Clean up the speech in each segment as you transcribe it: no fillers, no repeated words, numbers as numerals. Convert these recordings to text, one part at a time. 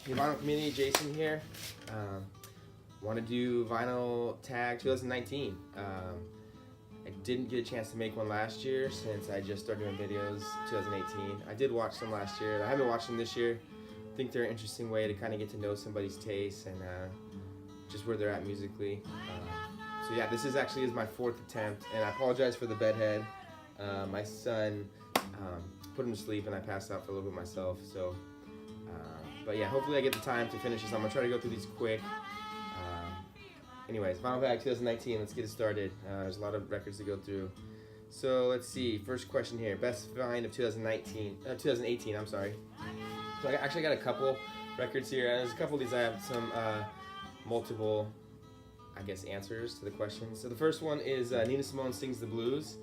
Hey, vinyl community, Jason here. Want to do vinyl tag 2019. I didn't get a chance to make one last year since I just started doing videos 2018. I did watch some last year. I haven't watched them this year. I think they're an interesting way to kind of get to know somebody's taste and just where they're at musically. So yeah, this is my fourth attempt, and I apologize for the bedhead. My son put him to sleep and I passed out for a little bit myself. So, but yeah, hopefully I get the time to finish this. I'm gonna try to go through these quick. Anyways, Vinyl Tag 2019, let's get it started. There's a lot of records to go through. So let's see, first question here. Best find of 2018, I'm sorry. So I actually got a couple records here. There's a couple of these I have some multiple, I guess, answers to the questions. So the first one is Nina Simone Sings the Blues.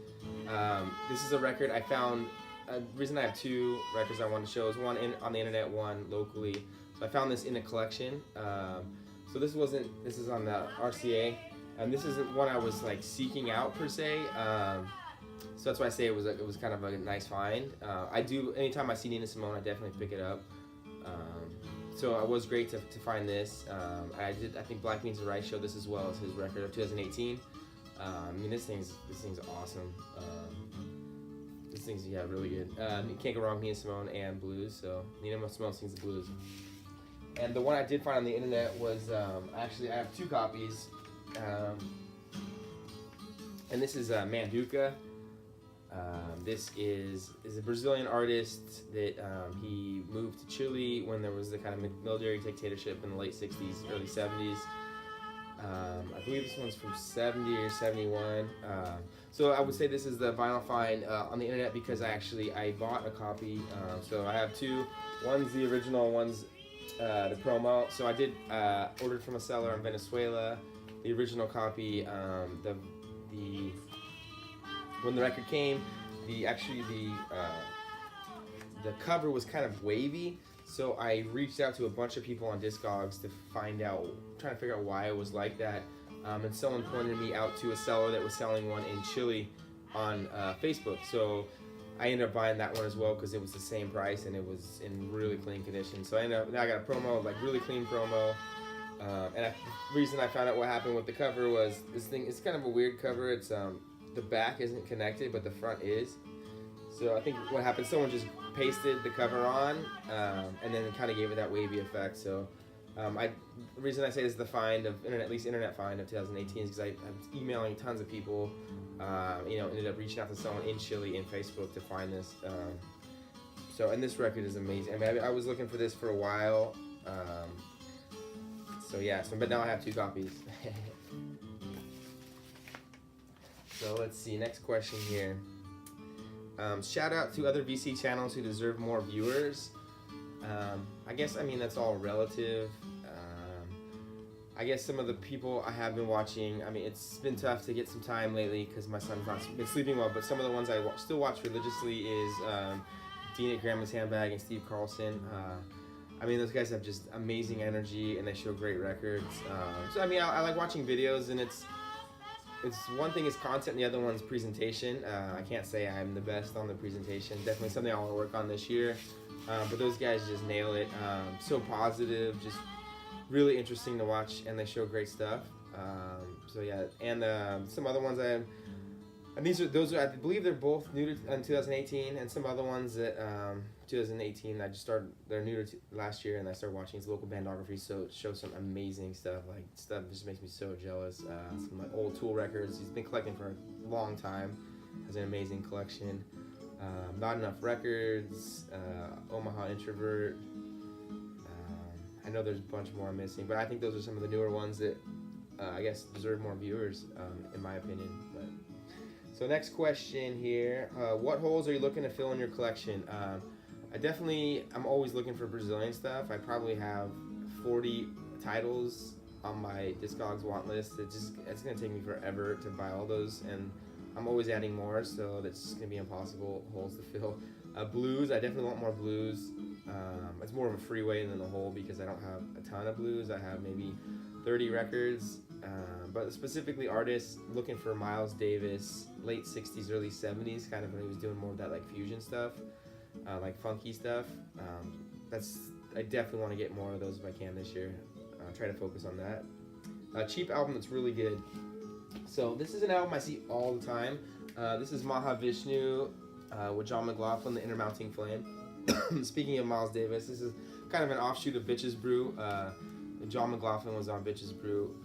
This is a record I found. The reason I have two records I want to show is one on the internet, one locally. So I found this in a collection. So this is on the RCA, and this isn't one I was like seeking out per se. So that's why I say it was kind of a nice find. Anytime I see Nina Simone, I definitely pick it up. So it was great to find this. I think Black Beans and Rice showed this as well as his record of 2018. I mean, this thing's awesome. This thing's really good. You can't go wrong with Nina Simone and blues. So Nina Simone Sings the Blues. And the one I did find on the internet was, actually I have two copies, and this is Manduka. This is a Brazilian artist that he moved to Chile when there was the kind of military dictatorship in the late 60s, early 70s. I believe this one's from 70 or 71. So I would say this is the vinyl find on the internet because I bought a copy. So I have two. One's the original, one's the promo. So I did ordered from a seller in Venezuela. The original copy, when the record came, the cover was kind of wavy. So I reached out to a bunch of people on Discogs to trying to figure out why it was like that. And someone pointed me out to a seller that was selling one in Chile on Facebook. So I ended up buying that one as well because it was the same price and it was in really clean condition. So now I got a promo, like really clean promo. The reason I found out what happened with the cover was this thing. It's kind of a weird cover. It's the back isn't connected, but the front is. So I think what happened, someone just pasted the cover on, and then kind of gave it that wavy effect. So the reason I say this is the find of at least internet find of 2018 is because I was emailing tons of people. Ended up reaching out to someone in Chile in Facebook to find this. And this record is amazing. I mean, I was looking for this for a while. But now I have two copies. So let's see, next question here. Shout out to other VC channels who deserve more viewers. I guess, that's all relative. I guess some of the people I have been watching, it's been tough to get some time lately because my son's not been sleeping well, but some of the ones I still watch religiously is Dean at Grandma's Handbag and Steve Carlson. Those guys have just amazing energy and they show great records. I like watching videos, and it's one thing is content and the other one's presentation. I can't say I'm the best on the presentation. Definitely something I want to work on this year. But those guys just nail it. So positive, just really interesting to watch, and they show great stuff. Some other ones I believe they're both new to 2018, and some other ones that 2018 they're new to last year, and I started watching his local bandography, so it shows some amazing stuff, like stuff that just makes me so jealous. Some like old Tool records, he's been collecting for a long time, has an amazing collection. Not Enough Records, Omaha Introvert. I know there's a bunch more I'm missing, but I think those are some of the newer ones that I guess deserve more viewers, in my opinion. So next question here, what holes are you looking to fill in your collection? I'm always looking for Brazilian stuff. I probably have 40 titles on my Discogs want list. It's going to take me forever to buy all those, and I'm always adding more, so that's just going to be impossible holes to fill. Blues, I definitely want more blues. It's more of a freeway than a hole because I don't have a ton of blues. I have maybe 30 records, but specifically artists, looking for Miles Davis, late 60s, early 70s, kind of when he was doing more of that like fusion stuff. like funky stuff. I definitely want to get more of those if I can this year. Try to focus on that. A cheap album that's really good. So this is an album I see all the time. This is Mahavishnu with John McLaughlin, The Intermounting Flame. Speaking of Miles Davis, this is kind of an offshoot of Bitches Brew. John McLaughlin was on Bitches Brew.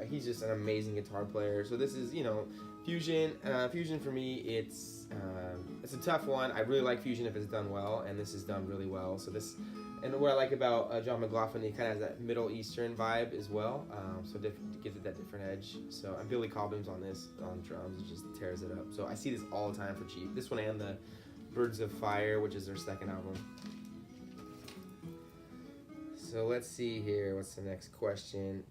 He's just an amazing guitar player. So this is, fusion. Fusion for me, it's a tough one. I really like fusion if it's done well, and this is done really well. So this, and what I like about John McLaughlin, he kind of has that Middle Eastern vibe as well. So gives it that different edge. So and Billy Cobham's on this on drums, it just tears it up. So I see this all the time for cheap. This one and the Birds of Fire, which is their second album. So let's see here. What's the next question?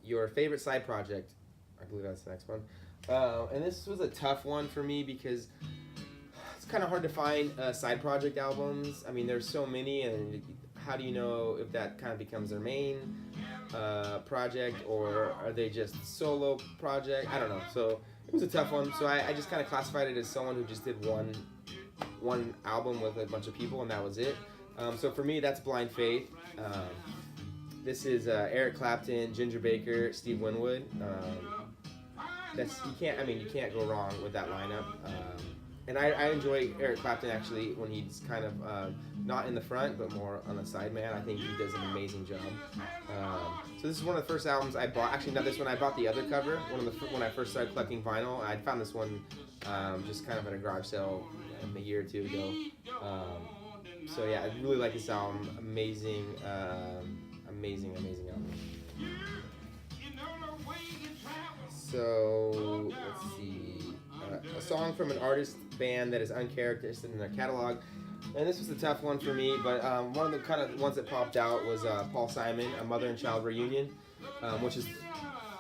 Your favorite side project? I believe that's the next one. And this was a tough one for me because it's kind of hard to find side project albums. I mean, there's so many, and how do you know if that kind of becomes their main project, or are they just solo project? I don't know. So it was a tough one. So I just kind of classified it as someone who just did one album with a bunch of people, and that was it. So for me, that's Blind Faith. This is Eric Clapton, Ginger Baker, Steve Winwood. You can't go wrong with that lineup. And I enjoy Eric Clapton actually when he's kind of not in the front but more on the side man. I think he does an amazing job. So this is one of the first albums I bought. Actually, not this one. I bought the other cover. When I first started collecting vinyl, I found this one just kind of at a garage sale a year or two ago. So yeah, I really like this album. Amazing album. So let's see, a song from an artist band that is uncharacteristic in their catalog, and this was a tough one for me. But one of the kind of ones that popped out was Paul Simon, A Mother and Child Reunion, which is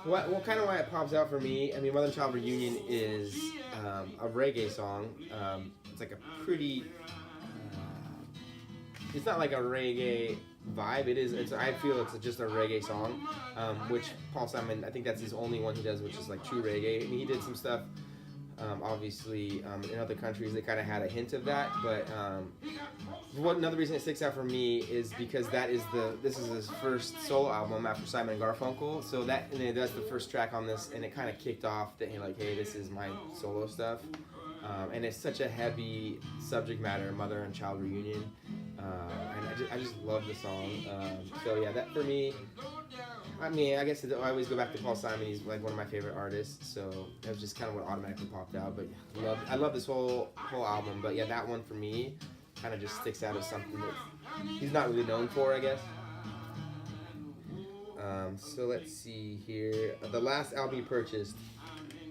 kind of why it pops out for me. I mean, Mother and Child Reunion is a reggae song. It's like a pretty. It's not like a reggae vibe. I feel it's just a reggae song, which Paul Simon, I think that's his only one he does, which is like true reggae. I mean, he did some stuff, obviously, in other countries that kind of had a hint of that. But another reason it sticks out for me is because this is his first solo album after Simon and Garfunkel. So that's the first track on this, and it kind of kicked off that hey, this is my solo stuff. And it's such a heavy subject matter, Mother and Child Reunion. And I just love the song. So yeah, that for me, I mean, I guess I always go back to Paul Simon. He's like one of my favorite artists. So that was just kind of what automatically popped out. But I love this whole album. But yeah, that one for me kind of just sticks out as something that he's not really known for, I guess. So let's see here. The last album he purchased.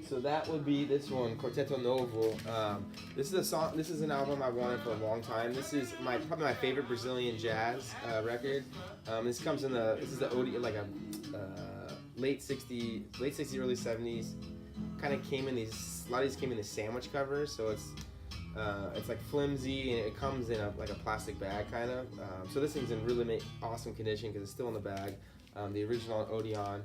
So that would be this one, Quarteto Novo. This is a song. This is an album I've wanted for a long time. This is probably my favorite Brazilian jazz record. This comes in this is the like a late 60s, early 70s. Kind of came in these. A lot of these came in the sandwich covers, so it's like flimsy and it comes in like a plastic bag kind of. So this thing's in really awesome condition because it's still in the bag. The original Odeon.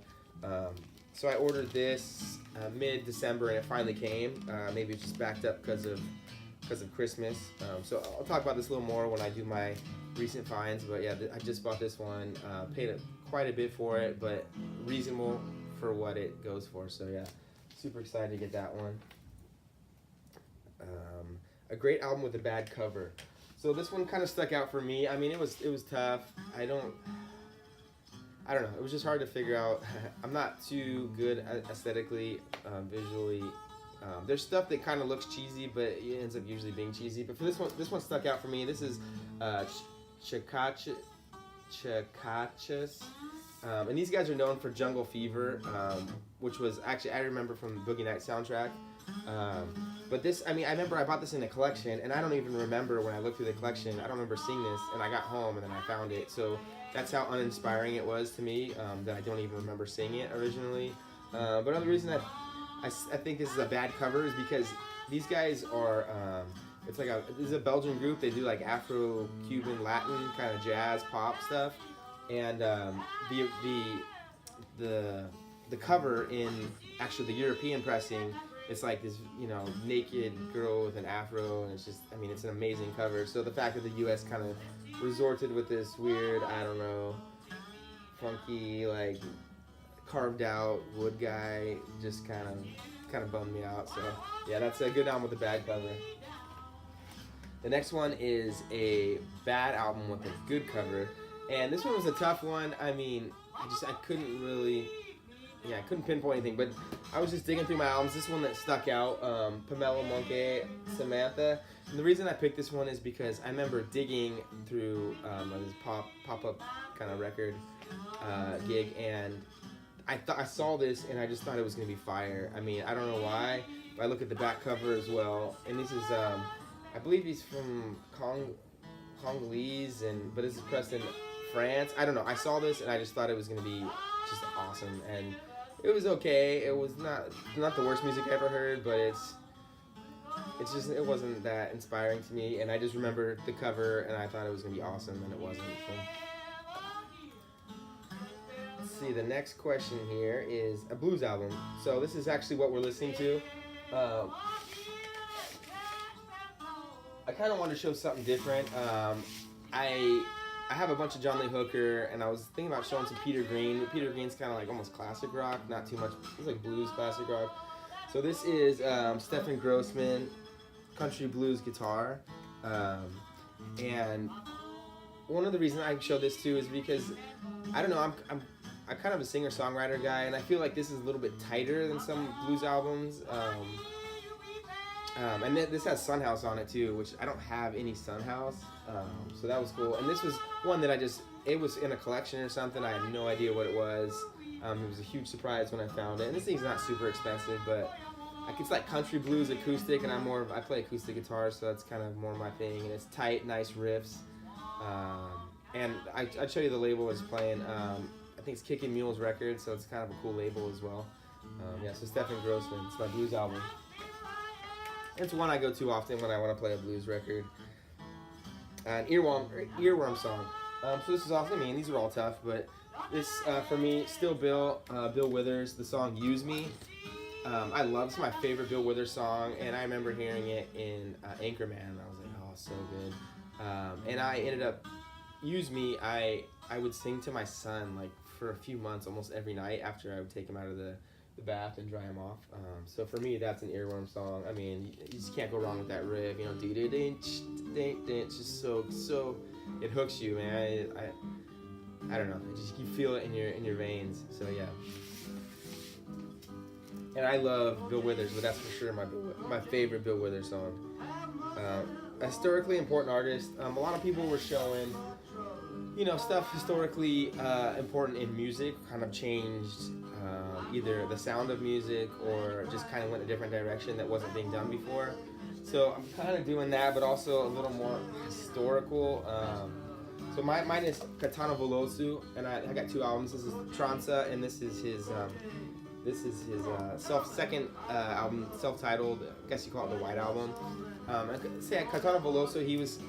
So I ordered this mid-December and it finally came. Maybe it's just backed up because of Christmas. So I'll talk about this a little more when I do my recent finds. But yeah, I just bought this one. Paid quite a bit for it, but reasonable for what it goes for. So yeah, super excited to get that one. A great album with a bad cover. So this one kind of stuck out for me. I mean, it was tough. I don't know. It was just hard to figure out. I'm not too good aesthetically, visually. There's stuff that kind of looks cheesy, but it ends up usually being cheesy. But for this one stuck out for me. This is Chakachas. And these guys are known for Jungle Fever, which was actually, I remember from the Boogie Nights soundtrack. But this, I mean, I remember I bought this in a collection, and I don't even remember when I looked through the collection. I don't remember seeing this, and I got home, and then I found it. So that's how uninspiring it was to me, that I don't even remember seeing it originally. But another reason that I think this is a bad cover is because these guys are, this is a Belgian group. They do like Afro-Cuban, Latin kind of jazz, pop stuff. And the cover in actually the European pressing it's like this, naked girl with an afro, and it's just, I mean, it's an amazing cover. So the fact that the U.S. kind of resorted with this weird, I don't know, funky, like, carved out wood guy just kind of bummed me out. So yeah, that's a good album with a bad cover. The next one is a bad album with a good cover, and this one was a tough one. I mean, I couldn't pinpoint anything, but I was just digging through my albums. This one that stuck out, Pamela, Mounk'a, Samantha. And the reason I picked this one is because I remember digging through this pop-up kind of record gig, and I saw this and I just thought it was gonna be fire. I mean, I don't know why, but I look at the back cover as well, and this is I believe he's from Congolese, but this is pressed in France. I don't know. I saw this and I just thought it was gonna be just awesome, and it was okay. It was not the worst music I ever heard, but it wasn't that inspiring to me, and I just remember the cover and I thought it was gonna be awesome, and it wasn't. So. Let's see, the next question here is a blues album. So this is actually what we're listening to. I kind of wanted to show something different. I have a bunch of John Lee Hooker, and I was thinking about showing some Peter Green. Peter Green's kind of like almost classic rock, not too much. It's like blues classic rock. So this is Stefan Grossman, country blues guitar, and one of the reasons I show this too is because I don't know. I'm kind of a singer-songwriter guy, and I feel like this is a little bit tighter than some blues albums. And this has Sunhouse on it too, which I don't have any Sunhouse, so that was cool. And this was one that it was in a collection or something. I had no idea what it was. It was a huge surprise when I found it. And this thing's not super expensive, but it's like country blues acoustic, and I play acoustic guitar, so that's kind of more my thing. And it's tight, nice riffs. And I'd show you the label it's playing. I think it's Kickin' Mules Records, so it's kind of a cool label as well. So Stefan Grossman, it's my blues album. It's one I go to often when I want to play a blues record. An earworm song. So this is awesome. I mean, these are all tough, but this, for me, still Bill Withers, the song Use Me. I love, it's my favorite Bill Withers song, and I remember hearing it in Anchorman, and I was like, oh, so good. And I ended up, Use Me, I would sing to my son, like, for a few months, almost every night after I would take him out of the bath and dry him off. So for me, that's an earworm song. I mean, you just can't go wrong with that riff, it's just so it hooks you, man. I don't know, you feel it in your veins. So yeah. And I love Bill Withers, but that's for sure my favorite Bill Withers song. A historically important artist. A lot of people were showing, stuff historically important in music kind of changed either the sound of music or just kind of went a different direction that wasn't being done before. So I'm kind of doing that, but also a little more historical. So mine is Caetano Veloso, and I got two albums. This is Transa, and this is his second album, self-titled. I guess you call it the White Album. Say Caetano Veloso, he was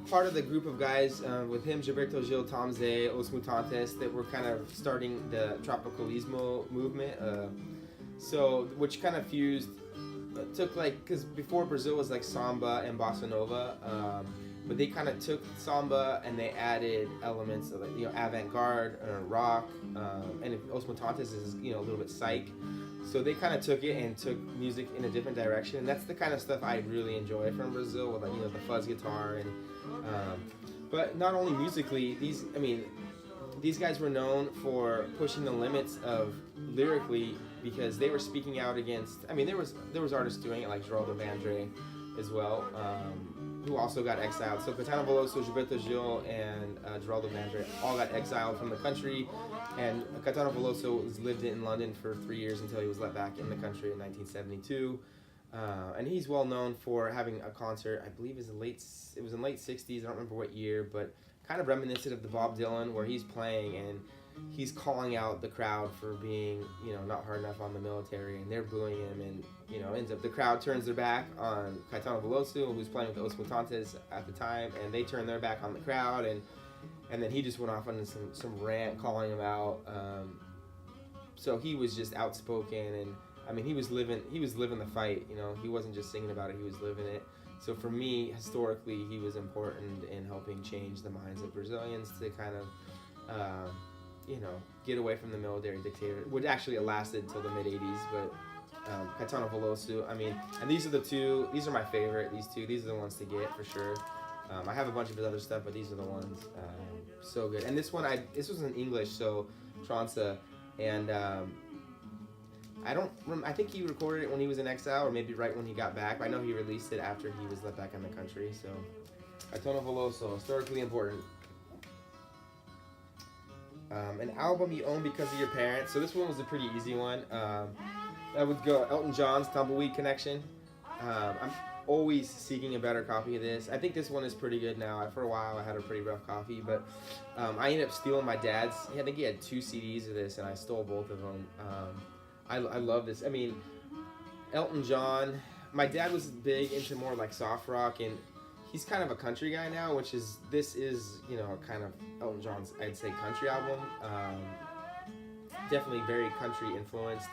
part of the group of guys with him, Gilberto Gil, Tom Zé, Os Mutantes, that were kind of starting the Tropicalismo movement. Which kind of fused, took because before Brazil was like samba and bossa nova, but they kind of took samba and they added elements of avant-garde rock, and Os Mutantes is a little bit psych. So they kind of took it and took music in a different direction, and that's the kind of stuff I really enjoy from Brazil, with the fuzz guitar and. But not only musically, these guys were known for pushing the limits of lyrically, because they were speaking out against. There was artists doing it like Geraldo Vandré as well, who also got exiled. So Caetano Veloso, Gilberto Gil, and Geraldo Vandré all got exiled from the country, and Caetano Veloso lived in London for 3 years until he was let back in the country in 1972. And he's well known for having a concert, I believe it was in late 60s, I don't remember what year, but kind of reminiscent of the Bob Dylan, where he's playing and he's calling out the crowd for being, not hard enough on the military, and they're booing him, and, ends up the crowd turns their back on Caetano Veloso, who's playing with the Os Mutantes at the time, and they turn their back on the crowd, and then he just went off on some rant calling him out. So he was just outspoken, and I mean, he was living the fight. You know, he wasn't just singing about it; he was living it. So for me, historically, he was important in helping change the minds of Brazilians to kind of, get away from the military dictator, which actually lasted until the mid '80s. But Caetano Veloso, I mean, and these are my favorite. These are the ones to get for sure. I have a bunch of his other stuff, but these are the ones. So good. And this was in English, so Transa, and I think he recorded it when he was in exile, or maybe right when he got back. I know he released it after he was let back in the country. So, Caetano Veloso, historically important. An album you own because of your parents. So this one was a pretty easy one. That would go Elton John's Tumbleweed Connection. I'm always seeking a better copy of this. I think this one is pretty good now. For a while, I had a pretty rough copy, but I ended up stealing my dad's. I think he had 2 CDs of this, and I stole both of them. I love this. I mean, Elton John. My dad was big into more like soft rock, and he's kind of a country guy now, this is kind of Elton John's, I'd say, country album. Definitely very country influenced.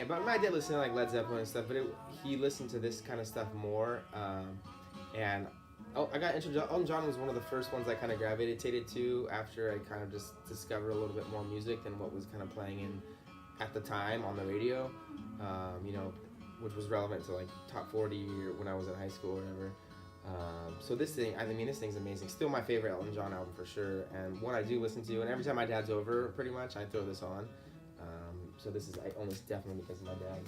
But my dad listened to like Led Zeppelin and stuff, but he listened to this kind of stuff more. And I got introduced. Elton John was one of the first ones I kind of gravitated to after I kind of just discovered a little bit more music than what was kind of playing in at the time on the radio, which was relevant to like top 40 or when I was in high school or whatever. So this thing's amazing. Still my favorite Elton John album for sure, and one I do listen to. And every time my dad's over, pretty much, I throw this on. So this is almost definitely because of my dad.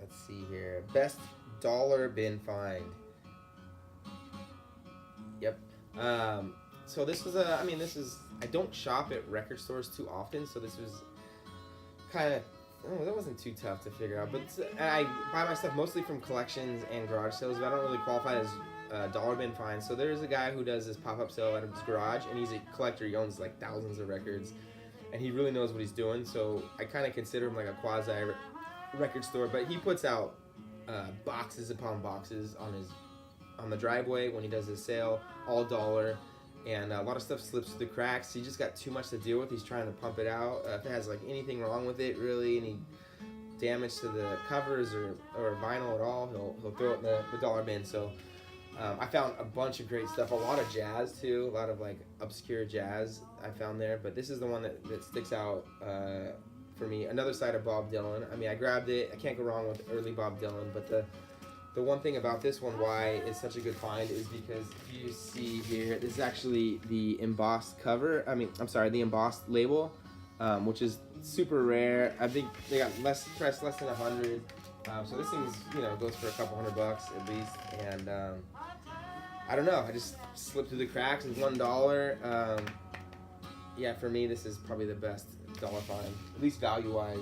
Let's see here. Best dollar bin find. Yep. So this was I don't shop at record stores too often, so this was kind of, that wasn't too tough to figure out. But I buy my stuff mostly from collections and garage sales, but I don't really qualify as dollar bin finds. So there's a guy who does this pop-up sale at his garage, and he's a collector. He owns like thousands of records, and he really knows what he's doing. So I kind of consider him like a quasi record store, but he puts out boxes upon boxes on the driveway when he does his sale, all dollar. And a lot of stuff slips through the cracks. He just got too much to deal with. He's trying to pump it out. If it has like anything wrong with it, really, any damage to the covers or vinyl at all, he'll throw it in the dollar bin. So I found a bunch of great stuff. A lot of jazz too. A lot of like obscure jazz I found there. But this is the one that sticks out for me. Another side of Bob Dylan. I mean, I grabbed it. I can't go wrong with early Bob Dylan. But the one thing about this one, why it's such a good find, is because if you see here, this is actually the embossed cover. The embossed label, which is super rare. I think they got less than 100. So this thing's, goes for a couple $100 at least. And I don't know, I just slipped through the cracks. It's $1. Yeah, for me, this is probably the best dollar find, at least value-wise.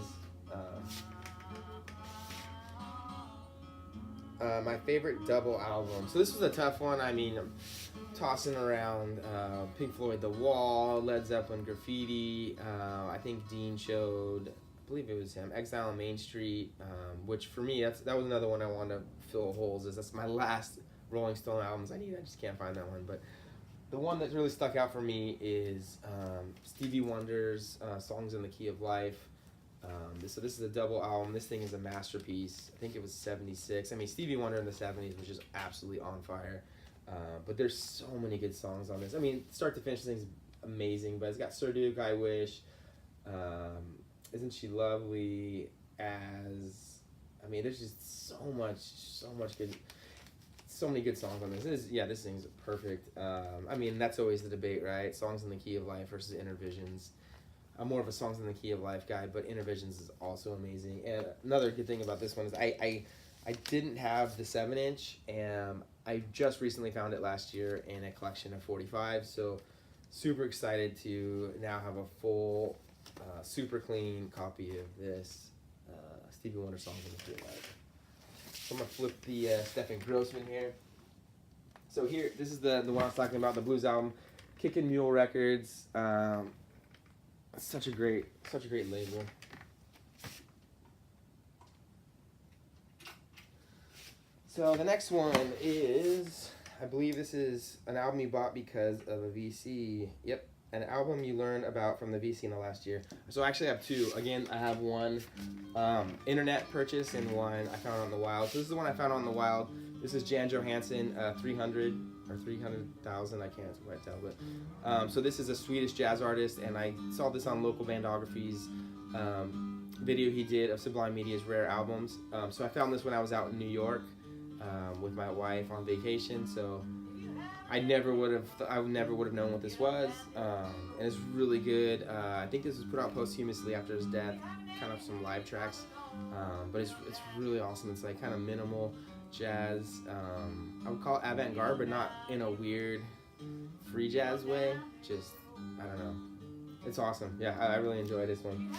My favorite double album. So this was a tough one. I mean, I'm tossing around Pink Floyd, The Wall, Led Zeppelin, Graffiti. I think Dean showed, I believe it was him, Exile on Main Street, which for me, that was another one I wanted to fill holes. That's my last Rolling Stone albums I need. I just can't find that one. But the one that really stuck out for me is Stevie Wonder's Songs in the Key of Life. So this is a double album. This thing is a masterpiece. I think it was 76. I mean, Stevie Wonder in the 70s was just absolutely on fire. But there's so many good songs on this. I mean, start to finish, this thing's amazing. But it's got Sir Duke, I Wish, Isn't She Lovely, As... I mean, there's just so much good... So many good songs on this. This thing's perfect. I mean, that's always the debate, right? Songs in the Key of Life versus Intervisions. I'm more of a Songs in the Key of Life guy, but Intervisions is also amazing. And another good thing about this one is I didn't have the 7-inch, and I just recently found it last year in a collection of 45. So super excited to now have a full, super clean copy of this Stevie Wonder Songs in the Key of Life. So I'm gonna flip the Stefan Grossman here. So here, this is the one I was talking about, the blues album, Kickin' Mule Records. Such a great label. So the next one is, I believe this is an album you bought because of a VC. Yep, an album you learn about from the VC in the last year. So I actually have two. Again, I have one internet purchase and one I found on the wild. So this is the one I found on the wild. This is Jan Johansson, 300 or 300,000. I can't quite tell, but so this is a Swedish jazz artist, and I saw this on Local Bandography's video he did of Sublime Media's rare albums. So I found this when I was out in New York with my wife on vacation. So I never would have known what this was, and it's really good. I think this was put out posthumously after his death, kind of some live tracks, but it's really awesome. It's like kind of minimal jazz. I would call it avant-garde, but not in a weird free jazz way. Just, I don't know. It's awesome. Yeah, I really enjoy this one.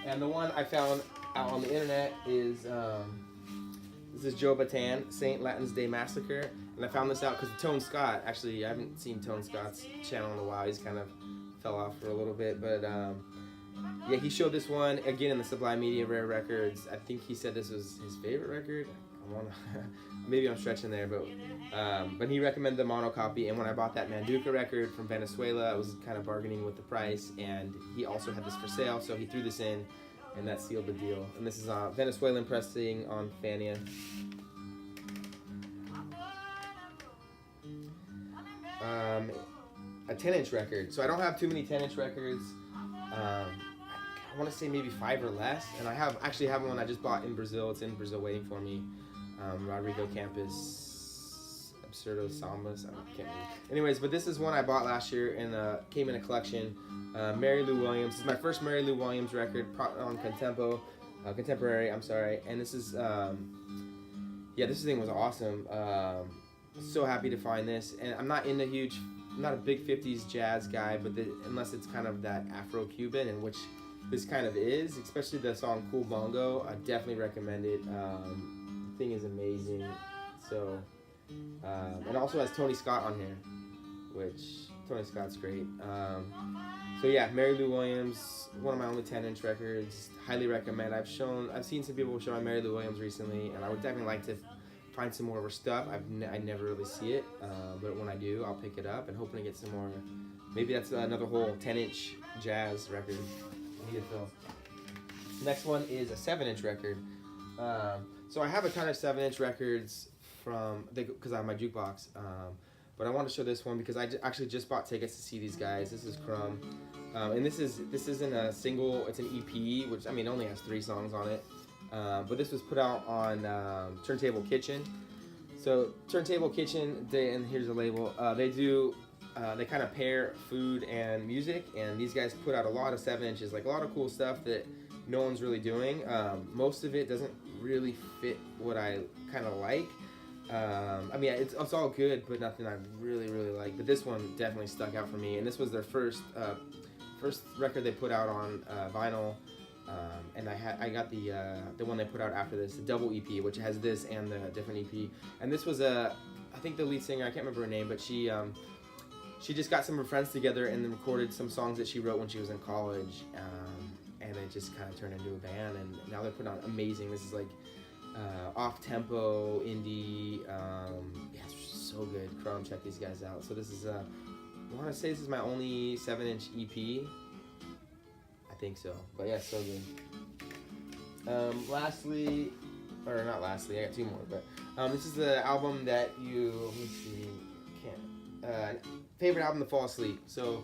And the one I found out on the internet is this is Joe Bataan, St. Latin's Day Massacre. And I found this out because Tone Scott, actually, I haven't seen Tone Scott's channel in a while. He's kind of fell off for a little bit. But yeah, he showed this one, again, in the Sublime Media Rare Records. I think he said this was his favorite record. Maybe I'm stretching there, but he recommended the mono copy. And when I bought that Manduca record from Venezuela, I was kind of bargaining with the price. And he also had this for sale, so he threw this in, and that sealed the deal. And this is Venezuelan pressing on Fania. A 10-inch record. So I don't have too many 10-inch records. I want to say maybe 5 or less. And I actually have one I just bought in Brazil. It's in Brazil waiting for me. Rodrigo Campos, Absurdo Sambas. I can't remember. Anyways, but this is one I bought last year and came in a collection. Mary Lou Williams. This is my first Mary Lou Williams record on Contemporary. I'm sorry. And this is yeah, this thing was awesome. So happy to find this, and I'm not a big 50s jazz guy, but unless it's kind of that Afro-Cuban, and which this kind of is, especially the song Cool Bongo, I definitely recommend it. The thing is amazing. So, and also has Tony Scott on here, which Tony Scott's great. So yeah, Mary Lou Williams, one of my only 10-inch records. Highly recommend. I've seen some people showing Mary Lou Williams recently, and I would definitely like to find some more of her stuff. I never really see it, but when I do, I'll pick it up and hoping to get some more. Maybe that's another whole 10-inch jazz record I need to fill. Next one is a 7-inch record. So I have a ton of 7-inch records because I have my jukebox. But I want to show this one because I actually just bought tickets to see these guys. This is Crumb, and this isn't a single. It's an EP, which it only has 3 songs on it. But this was put out on Turntable Kitchen. So Turntable Kitchen, and here's the label. They kind of pair food and music, and these guys put out a lot of 7 inches, like a lot of cool stuff that no one's really doing. Most of it doesn't really fit what I kind of like. It's all good, but nothing I really like. But this one definitely stuck out for me, and this was their first record they put out on vinyl. And I got the one they put out after this, the double EP, which has this and the different EP. And this was I think the lead singer, I can't remember her name, but she just got some of her friends together and then recorded some songs that she wrote when she was in college. And it just kind of turned into a band, and now they're putting on amazing. This is like off-tempo indie. Yeah, it's just so good. Crumb, check these guys out. So this is I want to say this is my only 7-inch EP. I think so, but yeah, so good. Lastly, or not lastly, I got 2 more, but this is the album that let me see, favorite album to fall asleep. So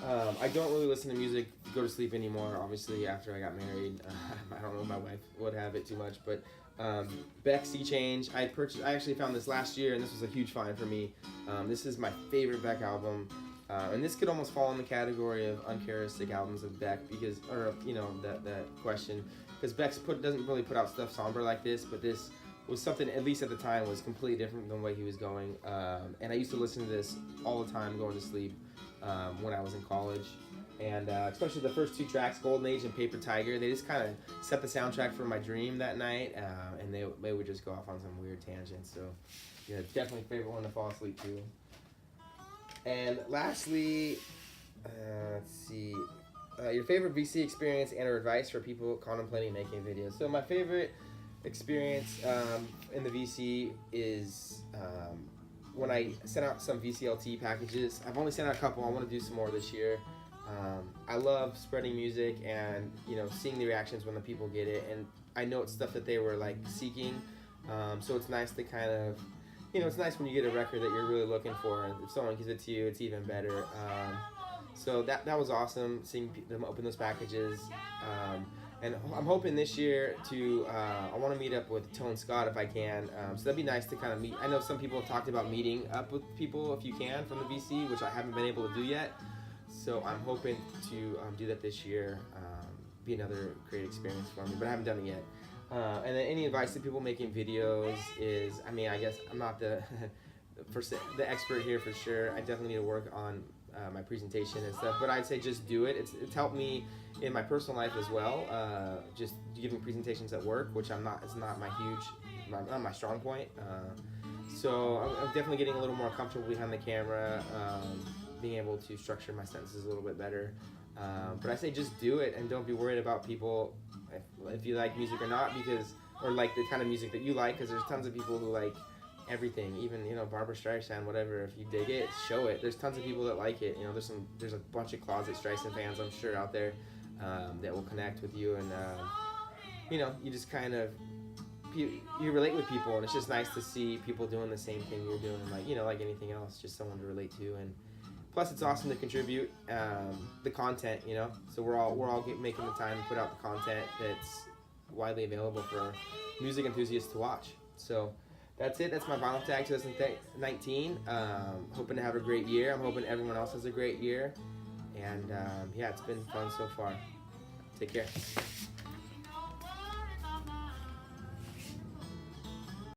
I don't really listen to music to go to sleep anymore, obviously, after I got married. I don't know if my wife would have it too much, but Beck Sea Change, I actually found this last year, and this was a huge find for me. This is my favorite Beck album. And this could almost fall in the category of uncharacteristic albums of Beck because, that question. Because Beck doesn't really put out stuff somber like this, but this was something, at least at the time, was completely different than the way he was going. And I used to listen to this all the time going to sleep when I was in college. And especially the first 2 tracks, Golden Age and Paper Tiger, they just kind of set the soundtrack for my dream that night. And they would just go off on some weird tangents. So, yeah, definitely favorite one to fall asleep to. And lastly, let's see, your favorite VC experience and or advice for people contemplating making videos. So my favorite experience in the VC is when I sent out some VCLT packages. I've only sent out a couple. I want to do some more this year. I love spreading music and, you know, seeing the reactions when the people get it, and I know it's stuff that they were like seeking, so it's nice to kind of, you know, it's nice when you get a record that you're really looking for, and if someone gives it to you, it's even better. So that was awesome, seeing them open those packages. And I'm hoping this year to, I want to meet up with Tone Scott if I can. So that'd be nice to kind of meet. I know some people have talked about meeting up with people if you can from the VC, which I haven't been able to do yet. So I'm hoping to do that this year. Be another great experience for me, but I haven't done it yet. And then any advice to people making videos is, I mean, I guess I'm not the the expert here for sure. I definitely need to work on my presentation and stuff, but I'd say just do it. It's helped me in my personal life as well. Just giving presentations at work, which it's not not my strong point. So I'm definitely getting a little more comfortable behind the camera, being able to structure my sentences a little bit better. But I say just do it and don't be worried about people if you like music or not, or like the kind of music that you like, because there's tons of people who like everything, even, you know, Barbra Streisand, whatever. If you dig it, show it. There's tons of people that like it. You know, there's a bunch of closet Streisand fans, I'm sure, out there that will connect with you, and you know, you just kind of you relate with people, and it's just nice to see people doing the same thing you're doing, like, you know, like anything else, just someone to relate to. And plus, it's awesome to contribute the content, you know. So we're all making the time to put out the content that's widely available for music enthusiasts to watch. So that's it. That's my Vinyl Tag 2019. Hoping to have a great year. I'm hoping everyone else has a great year. And yeah, it's been fun so far. Take care.